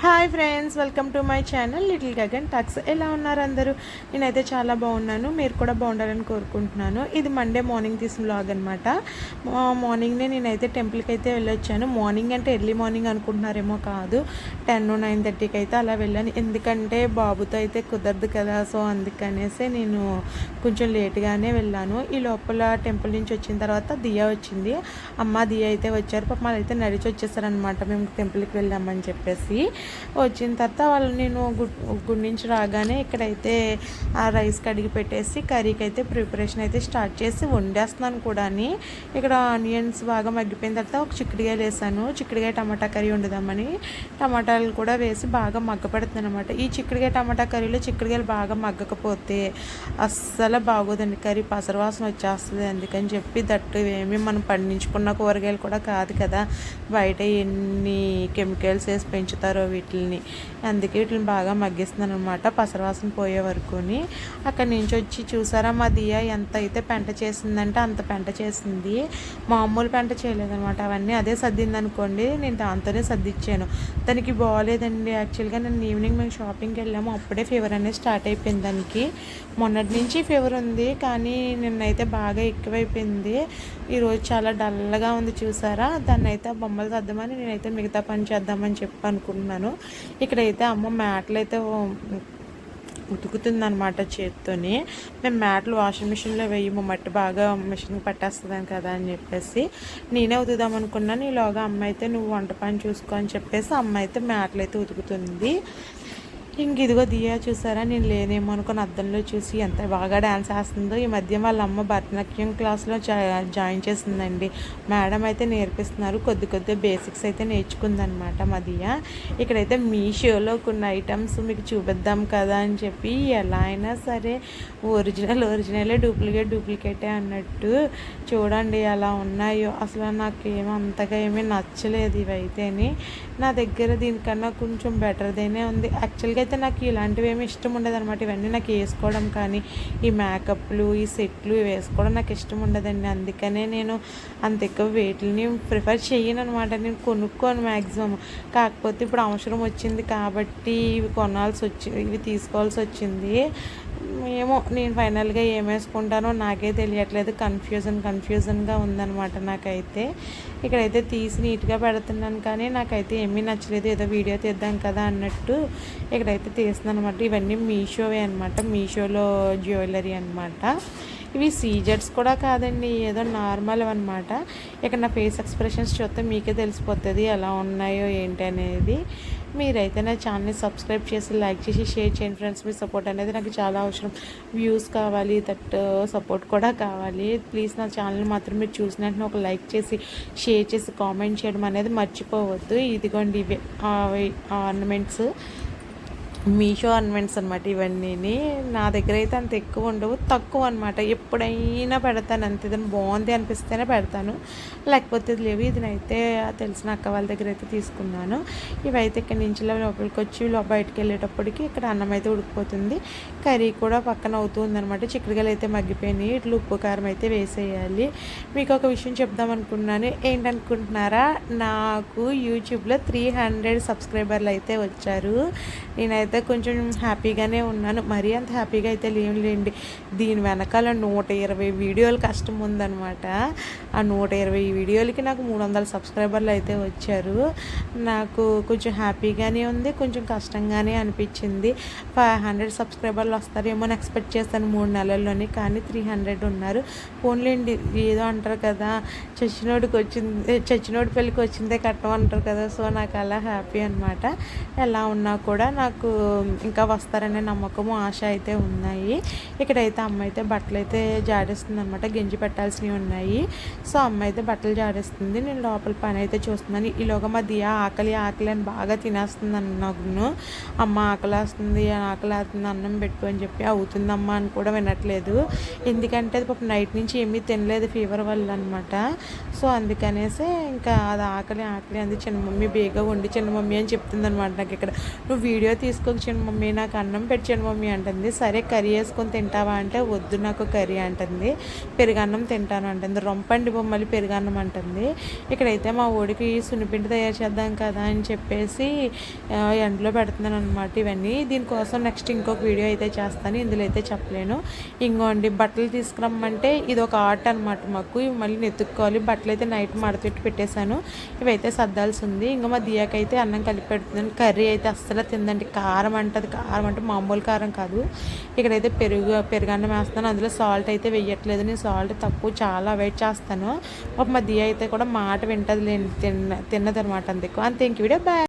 Hi friends, welcome to my channel little Gagan talks. ఎలా ఉన్నారు అందరూ? నేనైతే చాలా బాగున్నాను. మీరు కూడా బాగుండాలని కోరుకుంటున్నాను. ఇది మండే మార్నింగ్ తీసిన వ్లాగ్ అనమాట. మార్నింగ్నే నేనైతే టెంపుల్కి అయితే వెళ్ళొచ్చాను. మార్నింగ్ అంటే ఎర్లీ మార్నింగ్ అనుకుంటున్నారేమో, కాదు, 10-9:30కి అయితే అలా వెళ్ళాను. ఎందుకంటే బాబుతో అయితే కుదరదు కదా, సో అందుకనేసి నేను కొంచెం లేట్గానే వెళ్ళాను. ఈ లోపల టెంపుల్ నుంచి వచ్చిన తర్వాత దియా వచ్చింది. అమ్మ దియా అయితే వచ్చారు. పాప అయితే నడిచి వచ్చేసారనమాట మేము టెంపుల్కి వెళ్ళామని చెప్పేసి. వచ్చిన తర్వాత వాళ్ళు నేను గుడి నుంచి రాగానే ఇక్కడైతే ఆ రైస్ కడిగి పెట్టేసి కర్రీకి అయితే ప్రిపరేషన్ అయితే స్టార్ట్ చేసి వండేస్తున్నాను కూడా. ఇక్కడ ఆనియన్స్ బాగా మగ్గిపోయిన తర్వాత ఒక చిక్కుడుకాయలు వేసాను. చిక్కుడుకాయ టమాటా కర్రీ వండుదామని టమాటాలు కూడా వేసి బాగా మగ్గపెడుతున్నాను అనమాట. ఈ చిక్కుడుకాయ టమాటా కర్రీలో చిక్కుడుకాయలు బాగా మగ్గకపోతే అస్సలు బాగోదండి, కర్రీ పసరవాసన వచ్చేస్తుంది. అందుకని చెప్పి దట్టు ఏమి మనం పండించుకున్న కూరగాయలు కూడా కాదు కదా, బయట ఎన్ని కెమికల్స్ వేసి పెంచుతారో వీటిని. అందుకే వీటిని బాగా మగ్గిస్తున్నాను అనమాట, పసరవాసన పోయే వరకుని. అక్కడి నుంచి వచ్చి చూసారా మా దియా ఎంత అయితే పెంట చేసిందంటే అంత పెంట చేసింది. మామూలు పెంట చేయలేదనమాట. అవన్నీ అదే సర్దింది అనుకోండి, నేను దాంతోనే సర్దిచ్చాను. దానికి బాగోలేదండి. యాక్చువల్గా నేను ఈవినింగ్ మేము షాపింగ్కి వెళ్ళాము, అప్పుడే ఫీవర్ అనేది స్టార్ట్ అయిపోయింది దానికి. మొన్నటి నుంచి ఫీవర్ ఉంది, కానీ నిన్నైతే బాగా ఎక్కువైపోయింది. ఈరోజు చాలా డల్గా ఉంది చూసారా. దాన్ని అయితే బొమ్మలు సర్దమని నేనైతే మిగతా పని చేద్దామని చెప్పి అనుకుంటున్నాను. ఇక్కడైతే అమ్మ మ్యాట్లు అయితే ఉతుకుతుందనమాట చేత్తోని. మేము మ్యాట్లు వాషింగ్ మిషన్లో వేయము, మట్టి బాగా మిషన్కి పట్టేస్తుందని కదా అని చెప్పేసి నేనే ఉతుకుదాం అనుకున్నాను. ఈలోగా అమ్మ అయితే నువ్వు వంట పని చూసుకో అని చెప్పేసి అమ్మ అయితే మ్యాట్లు అయితే ఉతుకుతుంది. ఇదిగో దియా చూసారా, నేను లేనేమో అనుకుని అద్దంలో చూసి ఎంత బాగా డ్యాన్స్ వేస్తుందో. ఈ మధ్య వాళ్ళ అమ్మ భరతనాట్యం క్లాస్లో జాయిన్ చేసిందండి. మేడం అయితే నేర్పిస్తున్నారు, కొద్ది బేసిక్స్ అయితే నేర్చుకుందనమాట మా దియా. ఇక్కడైతే మీషోలో కొన్ని ఐటమ్స్ మీకు చూపిద్దాం కదా అని చెప్పి, ఎలా అయినా సరే ఒరిజినలే డూప్లికేటే అన్నట్టు చూడండి ఎలా ఉన్నాయో. అసలు నాకు అంతగా ఏమీ నచ్చలేదు ఇవైతేని. నా దగ్గర దీనికన్నా కొంచెం బెటర్దేనే ఉంది. యాక్చువల్గా అయితే నాకు ఇలాంటివి ఏమి ఇష్టం ఉండదు అనమాట. ఇవన్నీ నాకు వేసుకోవడం కానీ, ఈ మేకప్లు, ఈ సెట్లు వేసుకోవడం నాకు ఇష్టం ఉండదండి. అందుకనే నేను అంత ఎక్కువ వీటిని ప్రిఫర్ చేయను అనమాట. నేను కొనుక్కోను మ్యాక్సిమం. కాకపోతే ఇప్పుడు అవసరం వచ్చింది కాబట్టి ఇవి తీసుకోవాల్సి వచ్చింది. ఏమో నేను ఫైనల్గా ఏం వేసుకుంటానో నాకే తెలియట్లేదు. కన్ఫ్యూజన్గా ఉందన్నమాట నాకైతే. ఇక్కడైతే తీసి నీట్గా పెడుతున్నాను, కానీ నాకైతే ఏమీ నచ్చలేదు. ఏదో వీడియో తీద్దాం కదా అన్నట్టు ఇక్కడైతే తీస్తున్నాను అనమాట. ఇవన్నీ మీషోవే అనమాట, మీషోలో జ్యువెలరీ అనమాట. ఇవి సీజెట్స్ కూడా కాదండి, ఏదో నార్మల్ అనమాట. ఇక్కడ నా ఫేస్ ఎక్స్ప్రెషన్స్ చూస్తే మీకే తెలిసిపోతుంది ఎలా ఉన్నాయో ఏంటి అనేది. మీరైతే నా ఛానల్ని సబ్స్క్రైబ్ చేసి, లైక్ చేసి, షేర్ చేయండి ఫ్రెండ్స్. మీ సపోర్ట్ అనేది నాకు చాలా అవసరం. వ్యూస్ కావాలి, సపోర్ట్ కూడా కావాలి. ప్లీజ్ నా ఛానల్ మాత్రం మీరు చూసిన వెంటనే ఒక లైక్ చేసి, షేర్ చేసి, కామెంట్ చేయడం అనేది మర్చిపోవద్దు. ఇదిగోండి ఇవే ఆర్నమెంట్స్, మీషో ఆర్నమెంట్స్ అనమాట. ఇవన్నీ నా దగ్గర అయితే అంత ఎక్కువ ఉండవు, తక్కువ అనమాట. ఎప్పుడైనా పెడతాను అంతే, దాన్ని బాగుంది అనిపిస్తేనే పెడతాను, లేకపోతే లేవు. ఇదినైతే తెలిసిన అక్క వాళ్ళ దగ్గర అయితే తీసుకున్నాను. ఇవైతే ఇక్కడ నుంచి లోపలికి వచ్చి బయటకు వెళ్ళేటప్పటికి ఇక్కడ అన్నం అయితే ఉడికిపోతుంది. కర్రీ కూడా పక్కన అవుతుంది అనమాట. చిక్కుడుకాయలు అయితే మగ్గిపోయినాయి. ఇట్లా ఉప్పు కారం అయితే వేసేయాలి. మీకు ఒక విషయం చెప్దాం అనుకున్నాను. ఏంటనుకుంటున్నారా, నాకు యూట్యూబ్లో 300 సబ్స్క్రైబర్లు అయితే వచ్చారు. నేనైతే కొంచెం హ్యాపీగానే ఉన్నాను. మరీ అంత హ్యాపీగా అయితే లేండి. దీని వెనకాల 120 వీడియోలు కష్టం ఉందన్నమాట. ఆ 120 వీడియోలకి నాకు 300 సబ్స్క్రైబర్లు అయితే వచ్చారు. నాకు కొంచెం హ్యాపీగానే ఉంది, కొంచెం కష్టంగానే అనిపించింది. 500 సబ్స్క్రైబర్లు వస్తారేమో అని ఎక్స్పెక్ట్ చేస్తాను 3 నెలల్లోనే, కానీ 300 ఉన్నారు. పోన్లేండి, ఏదో అంటారు కదా, చచ్చినోడి పెళ్ళికి వచ్చిందే కట్టం అంటారు కదా. సో నాకు అలా హ్యాపీ అనమాట. ఎలా ఉన్నా కూడా నాకు ఇంకా వస్తారనే నమ్మకము, ఆశ అయితే ఉన్నాయి. ఇక్కడైతే అమ్మ అయితే బట్టలు అయితే జాడేస్తుంది అనమాట. గెంజి పెట్టాల్సినవి ఉన్నాయి. సో అమ్మ అయితే బట్టలు జాడేస్తుంది, నేను లోపల పని అయితే చూస్తున్నాను. ఈలోగా మా దియా ఆకలి అని బాగా తినేస్తుంది అన్నను. అమ్మ ఆకలి వేస్తుంది అన్నం పెట్టు అని చెప్పి, అవుతుందమ్మా అని కూడా వినట్లేదు. ఎందుకంటే అది పాపం నైట్ నుంచి ఏమీ తినలేదు ఫీవర్ వల్ల అనమాట. సో అందుకనేసి ఇంకా అది ఆకలి అంది. చిన్న మమ్మీ బేగా వండి చిన్న మమ్మీ అని చెప్తుంది అనమాట నాకు. ఇక్కడ నువ్వు వీడియో తీసుకోక చిన్న మమ్మీ, నాకు అన్నం పెట్టాను మమ్మీ అంటుంది. సరే కర్రీ వేసుకొని తింటావా అంటే వద్దు నాకు కర్రీ అంటుంది. పెరుగన్నం తింటాను అంటుంది. రొంపండి బొమ్మలి పెరుగన్నం అంటుంది. ఇక్కడైతే మా ఊడికి సున్నిపిండి తయారు చేద్దాం కదా అని చెప్పేసి ఎండలో పెడుతున్నాను అనమాట ఇవన్నీ. దీనికోసం నెక్స్ట్ ఇంకొక వీడియో అయితే చేస్తాను, ఇందులో అయితే చెప్పలేను. ఇంకోండి బట్టలు తీసుకురమ్మంటే ఇది ఒక ఆర్ట్ అనమాట మాకు. ఇవి మళ్ళీ నెతుక్కోవాలి. బట్టలు అయితే నైట్ మడతెట్టి పెట్టేశాను, ఇవైతే సర్దాల్సి ఉంది. ఇంకా మా దియాకైతే అన్నం కలిపి పెడుతున్నాను. కర్రీ అయితే అస్సలు తిందండి, కారం అంటది. కారం అంటే మామూలు కారం కాదు. ఇక్కడైతే పెరుగన్నం వేస్తున్నాను, అందులో సాల్ట్ అయితే వేయట్లేదు. నేను సాల్ట్ తక్కువ చాలా అవాయిడ్ చేస్తాను. మా దియా అయితే కూడా మాట వింటది లేండి, తిన్నది అనమాట. అంతే ఇంక వీడియో బాయ్.